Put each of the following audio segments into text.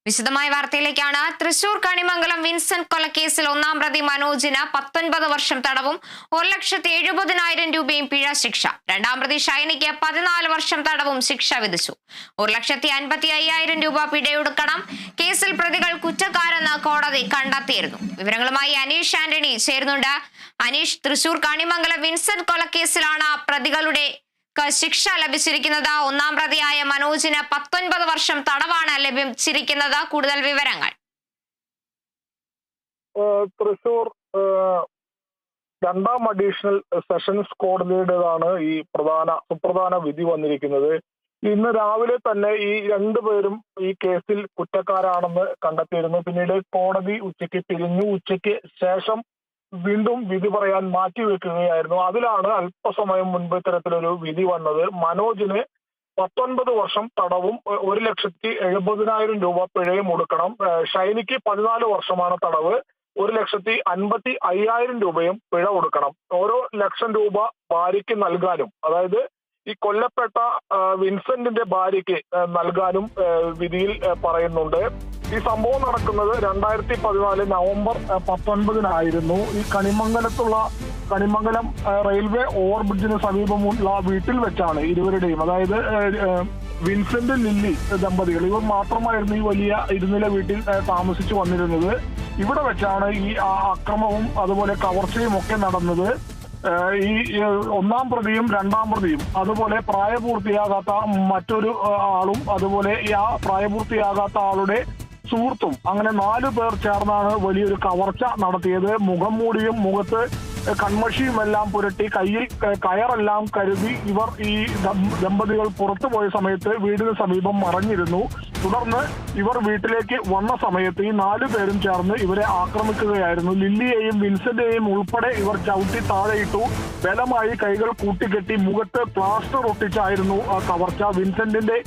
വിശദമായ വാർത്തയിലേക്കാണ്. തൃശൂർ കണിമംഗലം വിൻസെന്റ് കൊലക്കേസിൽ ഒന്നാം പ്രതി മനോജിന് 19 വർഷം തടവും 1,70,000 രൂപയും പിഴ ശിക്ഷ. രണ്ടാം പ്രതി ഷൈനിക്ക് 14 വർഷം തടവും ശിക്ഷ വിധിച്ചു. 1,55,000 രൂപ പിഴയൊടുക്കണം. കേസിൽ പ്രതികൾ കുറ്റക്കാരെന്ന് കോടതി കണ്ടെത്തിയിരുന്നു. വിവരങ്ങളുമായി അനീഷ് ആന്റണി ചേരുന്നുണ്ട്. അനീഷ്, തൃശൂർ കണിമംഗലം വിൻസെന്റ് കൊലക്കേസിലാണ് പ്രതികളുടെ ശിക്ഷ ലഭിച്ചിരിക്കുന്നത്. ഒന്നാം പ്രതിയായ മനോജിന് 19 വർഷം തടവാണ് ലഭിച്ചിരിക്കുന്നത്. കൂടുതൽ വിവരങ്ങൾ. തൃശൂർ രണ്ടാം അഡീഷണൽ സെഷൻസ് കോടതിയുടേതാണ് ഈ സുപ്രധാന വിധി വന്നിരിക്കുന്നത്. ഇന്ന് രാവിലെ തന്നെ ഈ രണ്ടുപേരും ഈ കേസിൽ കുറ്റക്കാരാണെന്ന് കണ്ടെത്തിയിരുന്നു. പിന്നീട് കോടതി ഉച്ചയ്ക്ക് പിരിഞ്ഞു. ഉച്ചയ്ക്ക് ശേഷം വീണ്ടും വിധി പറയാൻ മാറ്റിവെക്കുകയായിരുന്നു. അതിലാണ് അല്പസമയം മുൻപ് ഇത്തരത്തിലൊരു വിധി വന്നത്. മനോജിന് 19 വർഷം തടവും 1,70,000 രൂപ പിഴയും കൊടുക്കണം. ഷൈനിക്ക് 14 വർഷമാണ് തടവ്, 1,55,000 രൂപയും പിഴ കൊടുക്കണം. ഓരോ ലക്ഷം രൂപ ഭാര്യയ്ക്ക് നൽകാനും, അതായത് ഈ കൊല്ലപ്പെട്ട വിൻസെന്റിന്റെ ഭാര്യയ്ക്ക് നൽകാനും വിധിയിൽ പറയുന്നുണ്ട്. ഈ സംഭവം നടക്കുന്നത് 2014 നവംബർ 19-നായിരുന്നു. ഈ കണിമംഗലം റെയിൽവേ ഓവർബ്രിഡ്ജിന് സമീപമുള്ള വീട്ടിൽ വെച്ചാണ് ഇരുവരുടെയും, അതായത് വിൻസെന്റ് ലില്ലി ദമ്പതികൾ, ഇവർ മാത്രമായിരുന്നു ഈ വലിയ ഇരുനില വീട്ടിൽ താമസിച്ചു വന്നിരുന്നത്. ഇവിടെ വെച്ചാണ് ഈ അക്രമവും അതുപോലെ കവർച്ചയും ഒക്കെ നടന്നത്. ഈ ഒന്നാം പ്രതിയും രണ്ടാം പ്രതിയും അതുപോലെ പ്രായപൂർത്തിയാകാത്ത മറ്റൊരു ആളും അതുപോലെ ആ പ്രായപൂർത്തിയാകാത്ത ആളുടെ സുഹൃത്തും, അങ്ങനെ 4 പേർ ചേർന്നാണ് വലിയൊരു കവർച്ച നടത്തിയത്. മുഖം മൂടിയും മുഖത്ത് കൺമഷിയും എല്ലാം പുരട്ടി കയ്യിൽ കയറെല്ലാം കരുതി ഇവർ ഈ ദമ്പതികൾ പുറത്തു പോയ സമയത്ത് വീടിന് സമീപം മറഞ്ഞിരുന്നു. തുടർന്ന് ഇവർ വീട്ടിലേക്ക് വന്ന സമയത്ത് ഈ 4 പേരും ചേർന്ന് ഇവരെ ആക്രമിക്കുകയായിരുന്നു. ലില്ലിയെയും വിൻസെന്റിനെയും ഉൾപ്പെടെ ഇവർ ചവിട്ടി താഴെയിട്ടു. ബലമായി കൈകൾ കൂട്ടിക്കെട്ടി മുഖത്ത് പ്ലാസ്റ്റർ ഒട്ടിച്ചായിരുന്നു കവർച്ച. വിൻസെന്റിന്റെ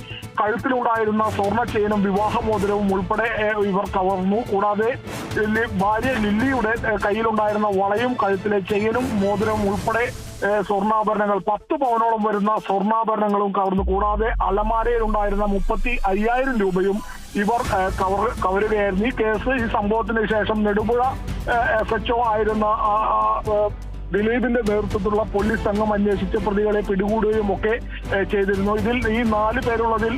കഴുത്തിലുണ്ടായിരുന്ന സ്വർണ്ണ ചെയിനും വിവാഹമോതിരവും ഉൾപ്പെടെ ഇവർ കവർന്നു. കൂടാതെ ഭാര്യ ലില്ലിയുടെ കയ്യിലുണ്ടായിരുന്ന വളയും കഴുത്തിലെ ചെയിനും മോതിരവും ഉൾപ്പെടെ സ്വർണ്ണാഭരണങ്ങൾ 10 പവനോളം വരുന്ന സ്വർണ്ണാഭരണങ്ങളും കവർന്നു. കൂടാതെ അലമാരയിൽ ഉണ്ടായിരുന്ന 35,000 രൂപയും ഇവർ കവരുകയായിരുന്നു. ഈ സംഭവത്തിന് ശേഷം നെടുമ്പുഴ SHO ആയിരുന്ന ദിലീപിന്റെ നേതൃത്വത്തിലുള്ള പോലീസ് സംഘം അന്വേഷിച്ച് പ്രതികളെ പിടികൂടുകയും ഒക്കെ ചെയ്തിരുന്നു. ഇതിൽ ഈ 4 പേരുള്ളതിൽ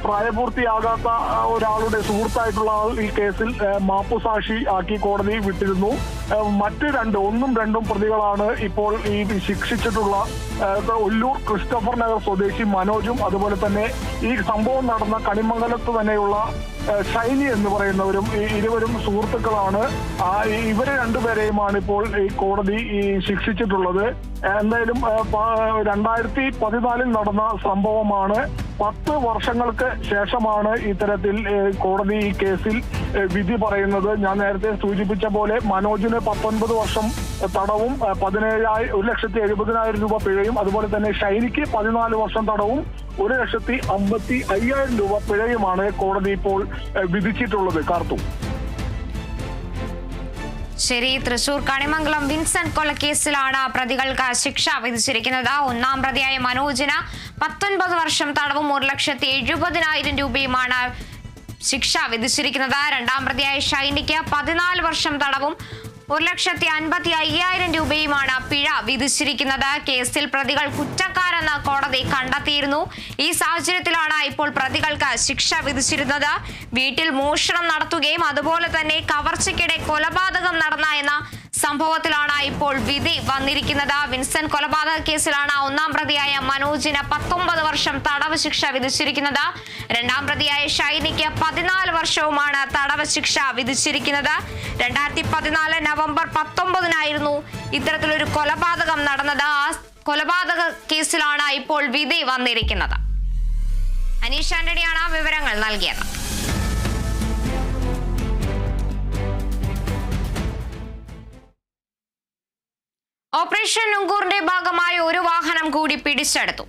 പ്രായപൂർത്തിയാകാത്ത ഒരാളുടെ സുഹൃത്തായിട്ടുള്ള ആൾ ഈ കേസിൽ മാപ്പുസാക്ഷി ആക്കി കോടതി വിട്ടിരുന്നു. മറ്റ് 1ഉം 2ഉം പ്രതികളാണ് ഇപ്പോൾ ഈ ശിക്ഷിച്ചിട്ടുള്ള ഒല്ലൂർ ക്രിസ്റ്റഫർ നഗർ സ്വദേശി മനോജും അതുപോലെ തന്നെ ഈ സംഭവം നടന്ന കണിമംഗലത്ത് തന്നെയുള്ള ഷൈനി എന്ന് പറയുന്നവരും. ഈ ഇരുവരും സുഹൃത്തുക്കളാണ്. ഇവരെ 2 പേരെയുമാണ് ഇപ്പോൾ ഈ കോടതി ശിക്ഷിച്ചിട്ടുള്ളത്. എന്തായാലും 2014 നടന്ന സംഭവമാണ്. 10 വർഷങ്ങൾക്ക് ശേഷമാണ് ഇത്തരത്തിൽ കോടതി ഈ കേസിൽ വിധി പറയുന്നത്. ഞാൻ നേരത്തെ സൂചിപ്പിച്ച പോലെ മനോജിന് 19 വർഷം തടവും 1,70,000 രൂപ പിഴയും, അതുപോലെ തന്നെ ഷൈനിക്ക് 14 വർഷം തടവും 1,55,000 രൂപ പിഴയുമാണ് കോടതി ഇപ്പോൾ വിധിച്ചിട്ടുള്ളത്. കാർത്തു. ശരി, തൃശൂർ കണിമംഗലം വിൻസെന്റ് കൊലക്കേസിലാണ് പ്രതികൾക്ക് ശിക്ഷ വിധിച്ചിരിക്കുന്നത്. ഒന്നാം പ്രതിയായ മനോജിന് 19 വർഷം തടവും 1,70,000 രൂപയുമാണ് ശിക്ഷ വിധിച്ചിരിക്കുന്നത്. രണ്ടാം പ്രതിയായ ഷൈനിക്ക് 14 വർഷം തടവും 1,55,000 രൂപയുമാണ് പിഴ വിധിച്ചിരിക്കുന്നത്. കേസിൽ പ്രതികൾ കുറ്റക്കാരെന്ന് കോടതി കണ്ടെത്തിയിരുന്നു. ഈ സാഹചര്യത്തിലാണ് ഇപ്പോൾ പ്രതികൾക്ക് ശിക്ഷ വിധിച്ചിരുന്നത്. വീട്ടിൽ മോഷണം നടത്തുകയും അതുപോലെ തന്നെ കവർച്ചയ്ക്കിടെ കൊലപാതകം നടന്ന എന്ന സംഭവത്തിലാണ് ഇപ്പോൾ വിധി വന്നിരിക്കുന്നത്. വിൻസെന്റ് കൊലപാതക കേസിലാണ് ഒന്നാം പ്രതിയായ മനോജിന് 19 വർഷം തടവ് ശിക്ഷ വിധിച്ചിരിക്കുന്നത്. രണ്ടാം പ്രതിയായ ഷൈനിക്ക് 14 വർഷവുമാണ് തടവ് ശിക്ഷ വിധിച്ചിരിക്കുന്നത്. 2014 നവംബർ 19-നായിരുന്നു ഇത്തരത്തിലൊരു കൊലപാതകം നടന്നത്. ആ കൊലപാതക കേസിലാണ് ഇപ്പോൾ വിധി വന്നിരിക്കുന്നത്. അനീഷ് ആന്റണിയാണ് വിവരങ്ങൾ നൽകിയത്. ഓപ്പറേഷൻ നുങ്കൂറിന്റെ ഭാഗമായി ഒരു വാഹനം കൂടി പിടിച്ചെടുത്തു.